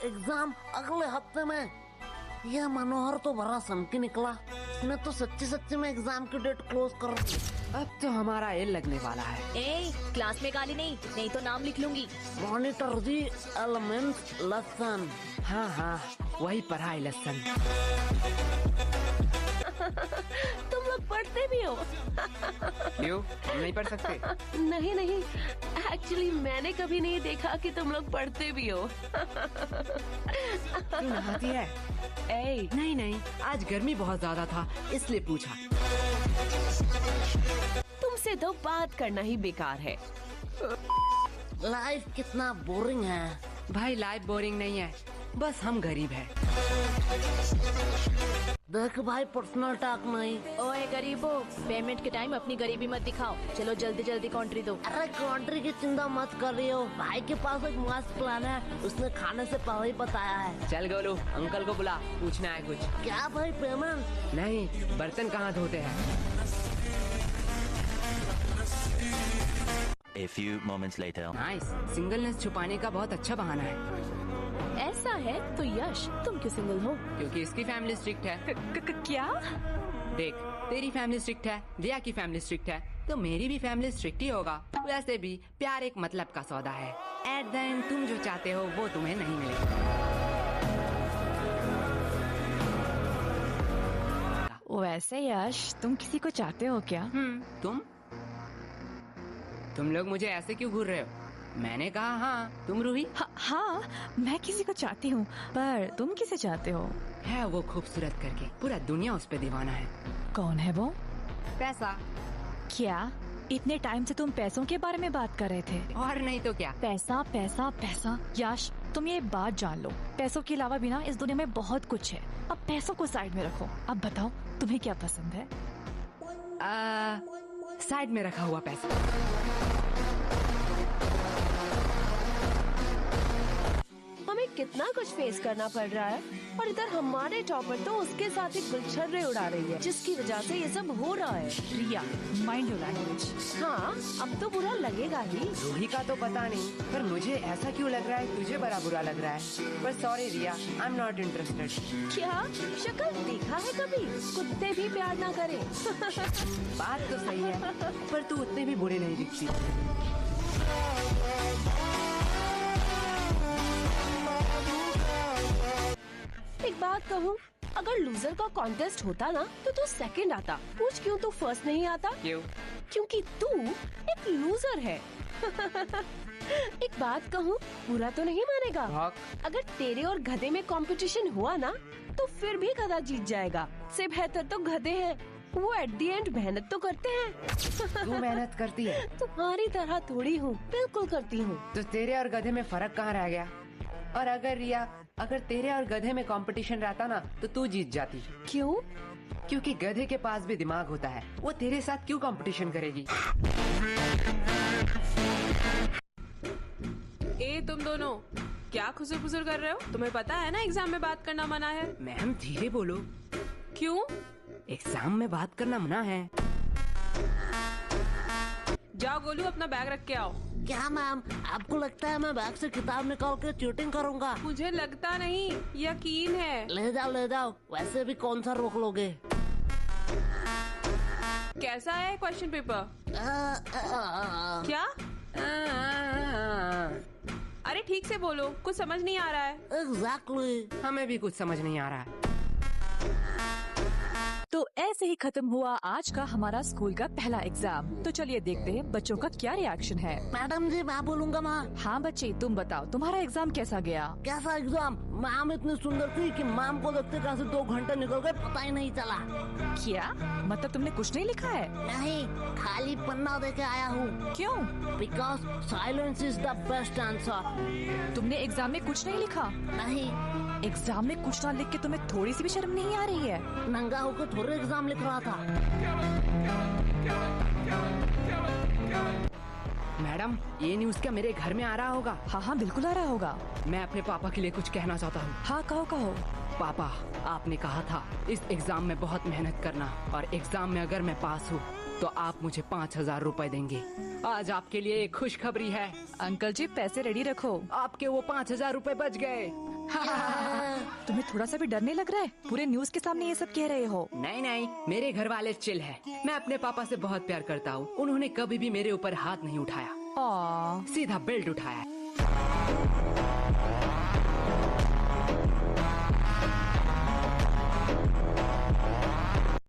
Exam अगले हफ्ते में। यह मनोहर तो बड़ा सनकी निकला। इसने तो सच्ची सच्ची में एग्जाम की डेट क्लोज कर दी। अब तो हमारा एल लगने वाला है। ए, क्लास में गाली नहीं, नहीं तो नाम लिख लूंगी। Monitor the elements lesson. हाँ हाँ, वही पढ़ाई लेसन। तुम लोग पढ़ते भी हो? क्यों, हम नहीं पढ़ सकते? नहीं नहीं, एक्चुअली मैंने कभी नहीं देखा कि तुम लोग पढ़ते भी हो। तू नहाती है? ए, नहीं नहीं, आज गर्मी बहुत ज्यादा था इसलिए पूछा। तुमसे तो बात करना ही बेकार है। लाइफ कितना बोरिंग है। भाई लाइफ बोरिंग नहीं है, बस हम गरीब हैं। देख भाई, पर्सनल टॉक नहीं। ओए गरीबो, पेमेंट के टाइम अपनी गरीबी मत दिखाओ। चलो जल्दी जल्दी कॉन्ट्री दो। अरे कंट्री की चिंता मत कर रही हो, भाई के पास एक मस्त प्लान है, उसने खाने से पहले ही बताया है। चल गोलू, अंकल को बुला, पूछना है कुछ। क्या भाई, पेमेंट? नहीं, बर्तन कहाँ धोते हैं। A few moments later. Nice, singleness छुपाने का बहुत अच्छा बहाना है। ऐसा है तो यश, तुम क्यों सिंगल हो? क्योंकि इसकी फैमिली स्ट्रिक्ट है। क्या? देख, तेरी फैमिली स्ट्रिक्ट है, रिया की फैमिली स्ट्रिक्ट है, तो मेरी भी फैमिली स्ट्रिक्ट ही होगा। वैसे भी प्यार एक मतलब का सौदा है। एट द एंड तुम जो चाहते हो वो तुम्हें नहीं मिलेगा। वैसे यश, तुम किसी को चाहते हो क्या? तुम लोग मुझे ऐसे क्यों घूर रहे हो? मैंने कहा हाँ, तुम रूही? हाँ, मैं किसी को चाहती हूँ, पर तुम किसे चाहते हो? है वो खूबसूरत करके, पूरा दुनिया उस पे दीवाना है। कौन है वो? पैसा। क्या इतने टाइम से तुम पैसों के बारे में बात कर रहे थे? और नहीं तो क्या। पैसा पैसा पैसा। यश, तुम ये बात जान लो, पैसों के अलावा भी ना इस दुनिया में बहुत कुछ है। अब पैसों को साइड में रखो। अब बताओ तुम्हें क्या पसंद है? साइड में रखा हुआ पैसा। हमें कितना कुछ फेस करना पड़ रहा है, और इधर हमारे टॉपर तो उसके साथ ही गुलछर्रे उड़ा रही है, जिसकी वजह से ये सब हो रहा है। रिया, माइंड योर लैंग्वेज। हाँ, अब तो बुरा लगेगा ही। रूही का तो पता नहीं, पर मुझे ऐसा क्यों लग रहा है तुझे बड़ा बुरा लग रहा है। पर sorry Riya, I am not interested. क्या शक्ल देखा है कभी? कुत्ते भी प्यार ना करें। बात तो सही है, पर तू उतने भी बुरे नहीं दिखती। एक बात कहूँ, अगर लूजर का कॉन्टेस्ट होता ना तो तू सेकंड आता। पूछ क्यों तू फर्स्ट नहीं आता? क्यों? क्योंकि तू एक लूजर है। एक बात कहूँ, बुरा तो नहीं मानेगा? अगर तेरे और गधे में कंपटीशन हुआ ना तो फिर भी गधा जीत जाएगा। से बेहतर तो गधे हैं, वो एट दी एंड मेहनत तो करते हैं। तू मेहनत करती है? तुम्हारी तरह थोड़ी हूँ, बिल्कुल करती हूँ। तो तेरे और गधे में फर्क कहाँ रह गया? और अगर रिया, अगर तेरे और गधे में कंपटीशन रहता ना तो तू जीत जाती। क्यों? क्योंकि गधे के पास भी दिमाग होता है, वो तेरे साथ क्यों कंपटीशन करेगी? ए तुम दोनों क्या खुसर फुसर कर रहे हो? तुम्हें पता है ना एग्जाम में बात करना मना है। मैम धीरे बोलो। क्यों? एग्जाम में बात करना मना है। जाओ गोलू, अपना बैग रख के आओ। क्या मैम, आपको लगता है मैं बैग से किताब निकाल के चीटिंग करूंगा? मुझे लगता नहीं, यकीन है। ले जाओ ले जाओ, वैसे भी कौन सा रोक लोगे। कैसा है क्वेश्चन पेपर? क्या? अरे ठीक से बोलो, कुछ समझ नहीं आ रहा है। एग्जैक्टली। हमें भी कुछ समझ नहीं आ रहा है। तो ऐसे ही खत्म हुआ आज का हमारा स्कूल का पहला एग्जाम। तो चलिए देखते हैं बच्चों का क्या रिएक्शन है। मैडम जी, मैं बोलूंगा माँ। हाँ बच्चे, तुम बताओ तुम्हारा एग्जाम कैसा गया? कैसा एग्जाम? मैम इतनी सुंदर थी कि मैम को देखते कैसे 2 घंटे निकल गए पता ही नहीं चला। क्या मतलब तुमने कुछ नहीं लिखा है? नहीं, खाली पन्ना देके आया हूँ। क्यों? Because silence is the best answer. तुमने एग्जाम में कुछ नहीं लिखा? नहीं। एग्जाम में कुछ ना लिख के तुम्हें थोड़ी सी भी शर्म नहीं आ रही है? नंगा होकर थोड़े एग्जाम लिख रहा था। मैडम, ये न्यूज़ क्या मेरे घर में आ रहा होगा? हाँ हाँ बिल्कुल आ रहा होगा। मैं अपने पापा के लिए कुछ कहना चाहता हूँ। हाँ कहो कहो। पापा, आपने कहा था इस एग्जाम में बहुत मेहनत करना, और एग्जाम में अगर मैं पास हूँ तो आप मुझे 5,000 रुपए देंगे। आज आपके लिए एक खुशखबरी है, अंकल जी पैसे रेडी रखो। आपके वो 5,000 रुपए बच गए। तुम्हें थोड़ा सा भी डर नहीं लग रहा है? पूरे न्यूज के सामने ये सब कह रहे हो। नहीं नहीं, मेरे घर वाले चिल है। मैं अपने पापा से बहुत प्यार करता हूँ। उन्होंने कभी भी मेरे ऊपर हाथ नहीं उठाया, सीधा बेल्ट उठाया।